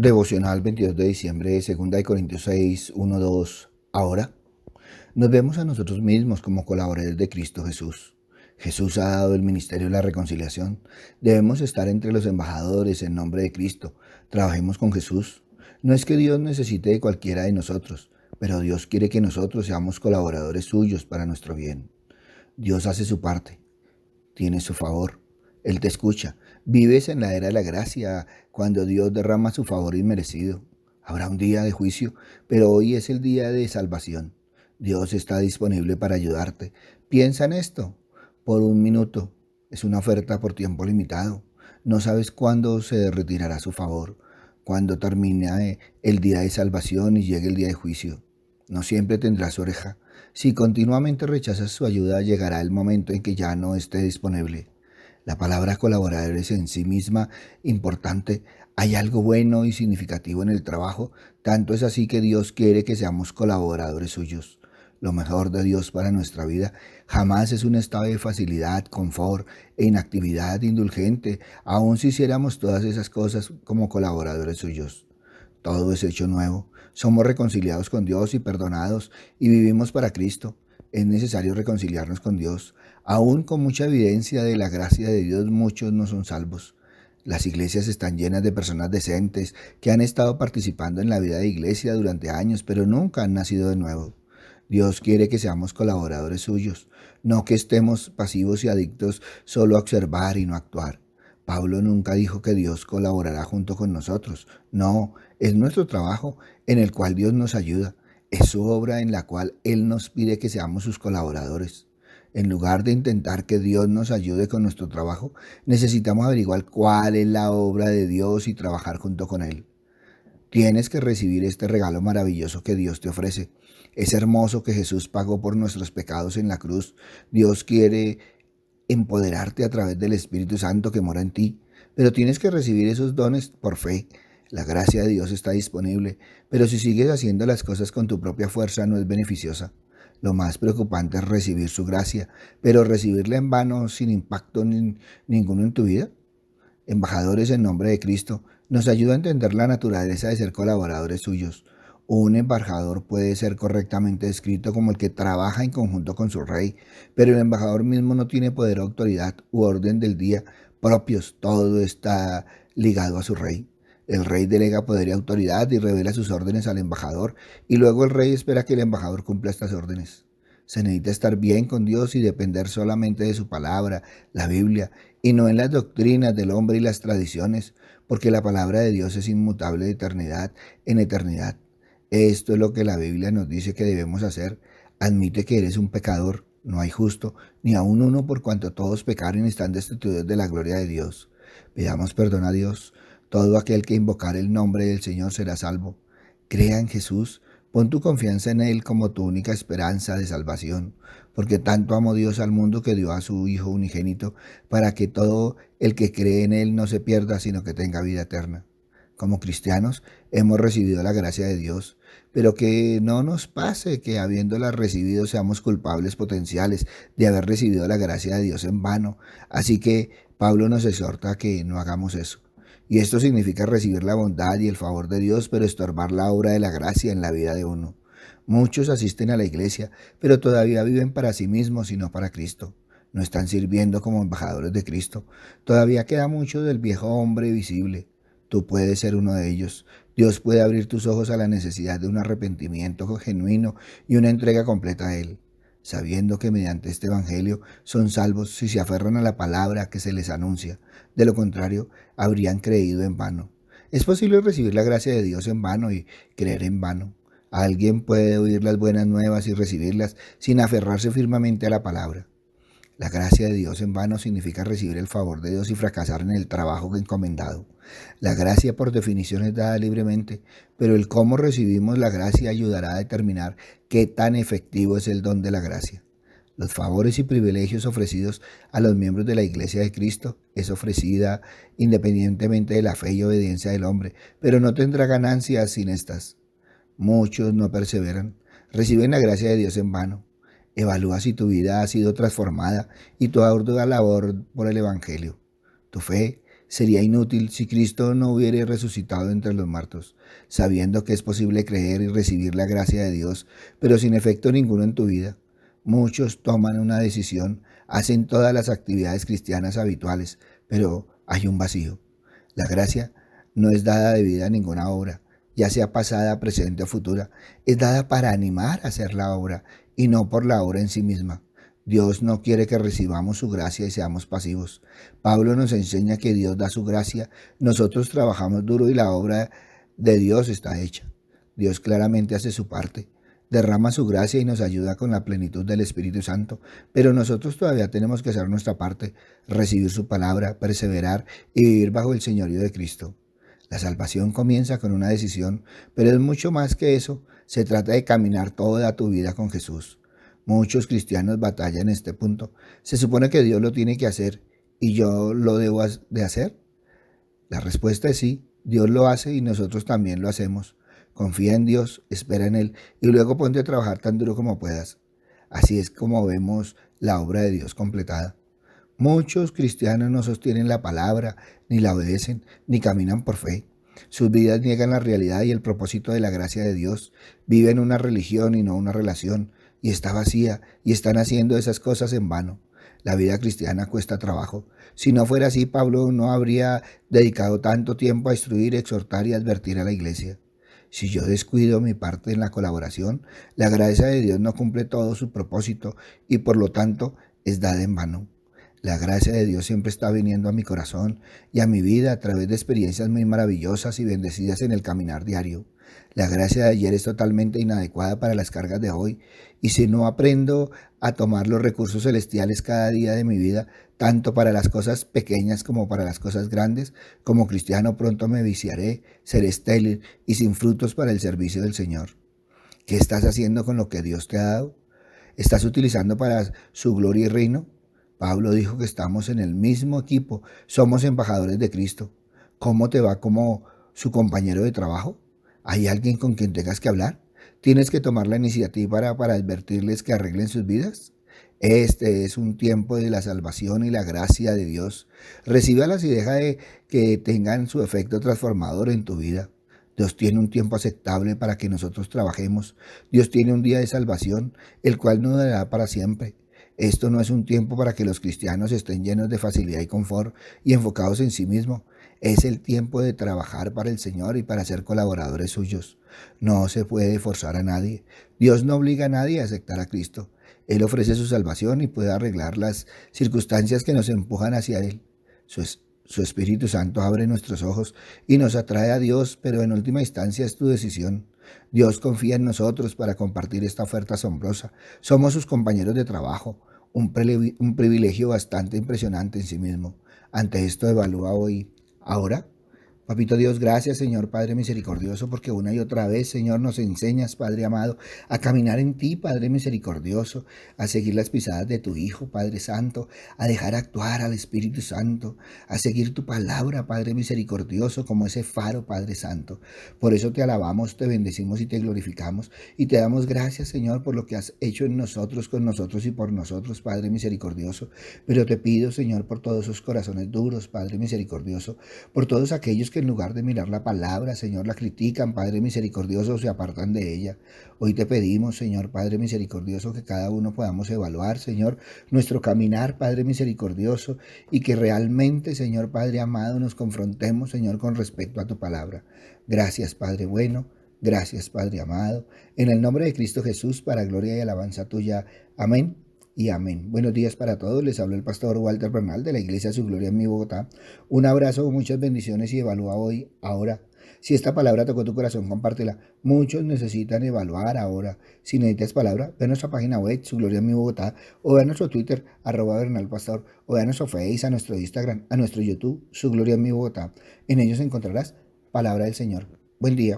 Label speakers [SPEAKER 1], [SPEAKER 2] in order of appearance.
[SPEAKER 1] Devocional 22 de diciembre, 2 Corintios 6, 1, 2. Ahora nos vemos a nosotros mismos como colaboradores de Cristo Jesús. Jesús ha dado el ministerio de la reconciliación. Debemos estar entre los embajadores en nombre de Cristo. Trabajemos con Jesús. No es que Dios necesite de cualquiera de nosotros, pero Dios quiere que nosotros seamos colaboradores suyos para nuestro bien. Dios hace su parte. Tienes su favor. Él te escucha. Vives en la era de la gracia, cuando Dios derrama su favor inmerecido. Habrá un día de juicio, pero hoy es el día de salvación. Dios está disponible para ayudarte. Piensa en esto. Por un minuto. Es una oferta por tiempo limitado. No sabes cuándo se retirará su favor, cuándo termine el día de salvación y llegue el día de juicio. No siempre tendrás oreja. Si continuamente rechazas su ayuda, llegará el momento en que ya no esté disponible. La palabra colaborador es en sí misma importante. Hay algo bueno y significativo en el trabajo. Tanto es así que Dios quiere que seamos colaboradores suyos. Lo mejor de Dios para nuestra vida jamás es un estado de facilidad, confort e inactividad indulgente, aun si hiciéramos todas esas cosas como colaboradores suyos. Todo es hecho nuevo. Somos reconciliados con Dios y perdonados y vivimos para Cristo. Es necesario reconciliarnos con Dios. Aún con mucha evidencia de la gracia de Dios, muchos no son salvos. Las iglesias están llenas de personas decentes que han estado participando en la vida de iglesia durante años, pero nunca han nacido de nuevo. Dios quiere que seamos colaboradores suyos, no que estemos pasivos y adictos solo a observar y no actuar. Pablo nunca dijo que Dios colaborará junto con nosotros. No, es nuestro trabajo en el cual Dios nos ayuda. Es su obra en la cual Él nos pide que seamos sus colaboradores. En lugar de intentar que Dios nos ayude con nuestro trabajo, necesitamos averiguar cuál es la obra de Dios y trabajar junto con Él. Tienes que recibir este regalo maravilloso que Dios te ofrece. Es hermoso que Jesús pagó por nuestros pecados en la cruz. Dios quiere empoderarte a través del Espíritu Santo que mora en ti, pero tienes que recibir esos dones por fe. La gracia de Dios está disponible, pero si sigues haciendo las cosas con tu propia fuerza no es beneficiosa. Lo más preocupante es recibir su gracia, pero recibirla en vano sin impacto ninguno en tu vida. Embajadores en nombre de Cristo, nos ayuda a entender la naturaleza de ser colaboradores suyos. Un embajador puede ser correctamente descrito como el que trabaja en conjunto con su rey, pero el embajador mismo no tiene poder, autoridad u orden del día propios. Todo está ligado a su rey. El rey delega poder y autoridad y revela sus órdenes al embajador, y luego el rey espera que el embajador cumpla estas órdenes. Se necesita estar bien con Dios y depender solamente de su palabra, la Biblia, y no en las doctrinas del hombre y las tradiciones, porque la palabra de Dios es inmutable de eternidad en eternidad. Esto es lo que la Biblia nos dice que debemos hacer. Admite que eres un pecador, no hay justo, ni aun uno, por cuanto todos pecaron y están destituidos de la gloria de Dios. Pidamos perdón a Dios. Todo aquel que invocar el nombre del Señor será salvo. Crea en Jesús. Pon tu confianza en Él como tu única esperanza de salvación, porque tanto amó Dios al mundo que dio a su Hijo unigénito, para que todo el que cree en Él no se pierda, sino que tenga vida eterna. Como cristianos hemos recibido la gracia de Dios, pero que no nos pase que habiéndola recibido seamos culpables potenciales de haber recibido la gracia de Dios en vano. Así que Pablo nos exhorta a que no hagamos eso. Y esto significa recibir la bondad y el favor de Dios, pero estorbar la obra de la gracia en la vida de uno. Muchos asisten a la iglesia, pero todavía viven para sí mismos y no para Cristo. No están sirviendo como embajadores de Cristo. Todavía queda mucho del viejo hombre visible. Tú puedes ser uno de ellos. Dios puede abrir tus ojos a la necesidad de un arrepentimiento genuino y una entrega completa a Él, sabiendo que mediante este evangelio son salvos si se aferran a la palabra que se les anuncia. De lo contrario, habrían creído en vano. Es posible recibir la gracia de Dios en vano y creer en vano. Alguien puede oír las buenas nuevas y recibirlas sin aferrarse firmemente a la palabra. La gracia de Dios en vano significa recibir el favor de Dios y fracasar en el trabajo encomendado. La gracia por definición es dada libremente, pero el cómo recibimos la gracia ayudará a determinar qué tan efectivo es el don de la gracia. Los favores y privilegios ofrecidos a los miembros de la Iglesia de Cristo es ofrecida independientemente de la fe y obediencia del hombre, pero no tendrá ganancias sin estas. Muchos no perseveran, reciben la gracia de Dios en vano. Evalúa si tu vida ha sido transformada y tu ardua labor por el Evangelio. Tu fe Sería inútil si Cristo no hubiera resucitado entre los muertos, sabiendo que es posible creer y recibir la gracia de Dios, pero sin efecto ninguno en tu vida. Muchos toman una decisión, hacen todas las actividades cristianas habituales, pero hay un vacío. La gracia no es dada de vida a ninguna obra, ya sea pasada, presente o futura. Es dada para animar a hacer la obra y no por la obra en sí misma. Dios no quiere que recibamos su gracia y seamos pasivos. Pablo nos enseña que Dios da su gracia, nosotros trabajamos duro y la obra de Dios está hecha. Dios claramente hace su parte, derrama su gracia y nos ayuda con la plenitud del Espíritu Santo, pero nosotros todavía tenemos que hacer nuestra parte, recibir su palabra, perseverar y vivir bajo el señorío de Cristo. La salvación comienza con una decisión, pero es mucho más que eso. Se trata de caminar toda tu vida con Jesús. Muchos cristianos batallan en este punto. Se supone que Dios lo tiene que hacer y yo lo debo de hacer. La respuesta es sí, Dios lo hace y nosotros también lo hacemos. Confía en Dios, espera en Él y luego ponte a trabajar tan duro como puedas. Así es como vemos la obra de Dios completada. Muchos cristianos no sostienen la palabra, ni la obedecen, ni caminan por fe. Sus vidas niegan la realidad y el propósito de la gracia de Dios. Viven una religión y no una relación, y está vacía, y están haciendo esas cosas en vano. La vida cristiana cuesta trabajo. Si no fuera así, Pablo no habría dedicado tanto tiempo a instruir, exhortar y advertir a la iglesia. Si yo descuido mi parte en la colaboración, la gracia de Dios no cumple todo su propósito y por lo tanto es dada en vano. La gracia de Dios siempre está viniendo a mi corazón y a mi vida a través de experiencias muy maravillosas y bendecidas en el caminar diario. La gracia de ayer es totalmente inadecuada para las cargas de hoy, y si no aprendo a tomar los recursos celestiales cada día de mi vida, tanto para las cosas pequeñas como para las cosas grandes, como cristiano pronto me viciaré, seré estéril y sin frutos para el servicio del Señor. ¿Qué estás haciendo con lo que Dios te ha dado? ¿Estás utilizando para su gloria y reino? Pablo dijo que estamos en el mismo equipo, somos embajadores de Cristo. ¿Cómo te va como su compañero de trabajo? ¿Hay alguien con quien tengas que hablar? ¿Tienes que tomar la iniciativa para advertirles que arreglen sus vidas? Este es un tiempo de la salvación y la gracia de Dios. Recíbalas y deja de que tengan su efecto transformador en tu vida. Dios tiene un tiempo aceptable para que nosotros trabajemos. Dios tiene un día de salvación, el cual no durará para siempre. Esto no es un tiempo para que los cristianos estén llenos de facilidad y confort y enfocados en sí mismos. Es el tiempo de trabajar para el Señor y para ser colaboradores suyos. No se puede forzar a nadie. Dios no obliga a nadie a aceptar a Cristo. Él ofrece su salvación y puede arreglar las circunstancias que nos empujan hacia Él. Su Espíritu Santo abre nuestros ojos y nos atrae a Dios, pero en última instancia es tu decisión. Dios confía en nosotros para compartir esta oferta asombrosa. Somos sus compañeros de trabajo, un privilegio bastante impresionante en sí mismo. Ante esto evalúa hoy, ahora. Papito Dios, gracias, Señor Padre misericordioso, porque una y otra vez, Señor, nos enseñas, Padre amado, a caminar en ti, Padre misericordioso, a seguir las pisadas de tu Hijo, Padre Santo, a dejar actuar al Espíritu Santo, a seguir tu palabra, Padre misericordioso, como ese faro, Padre Santo. Por eso te alabamos, te bendecimos y te glorificamos, y te damos gracias, Señor, por lo que has hecho en nosotros, con nosotros y por nosotros, Padre misericordioso. Pero te pido, Señor, por todos esos corazones duros, Padre misericordioso, por todos aquellos que en lugar de mirar la palabra, Señor, la critican, Padre misericordioso, se apartan de ella. Hoy te pedimos, Señor, Padre misericordioso, que cada uno podamos evaluar, Señor, nuestro caminar, Padre misericordioso, y que realmente, Señor, Padre amado, nos confrontemos, Señor, con respecto a tu palabra. Gracias, Padre bueno. Gracias, Padre amado. En el nombre de Cristo Jesús, para gloria y alabanza tuya. Amén y amén. Buenos días para todos. Les habla el pastor Walter Bernal de la Iglesia Su Gloria en mi Bogotá. Un abrazo, muchas bendiciones y evalúa hoy, ahora. Si esta palabra tocó tu corazón, compártela. Muchos necesitan evaluar ahora. Si necesitas palabra, ve a nuestra página web, Su Gloria en mi Bogotá, o ve a nuestro Twitter, @bernalpastor, o ve a nuestro Face, a nuestro Instagram, a nuestro YouTube, Su Gloria en mi Bogotá. En ellos encontrarás palabra del Señor. Buen día.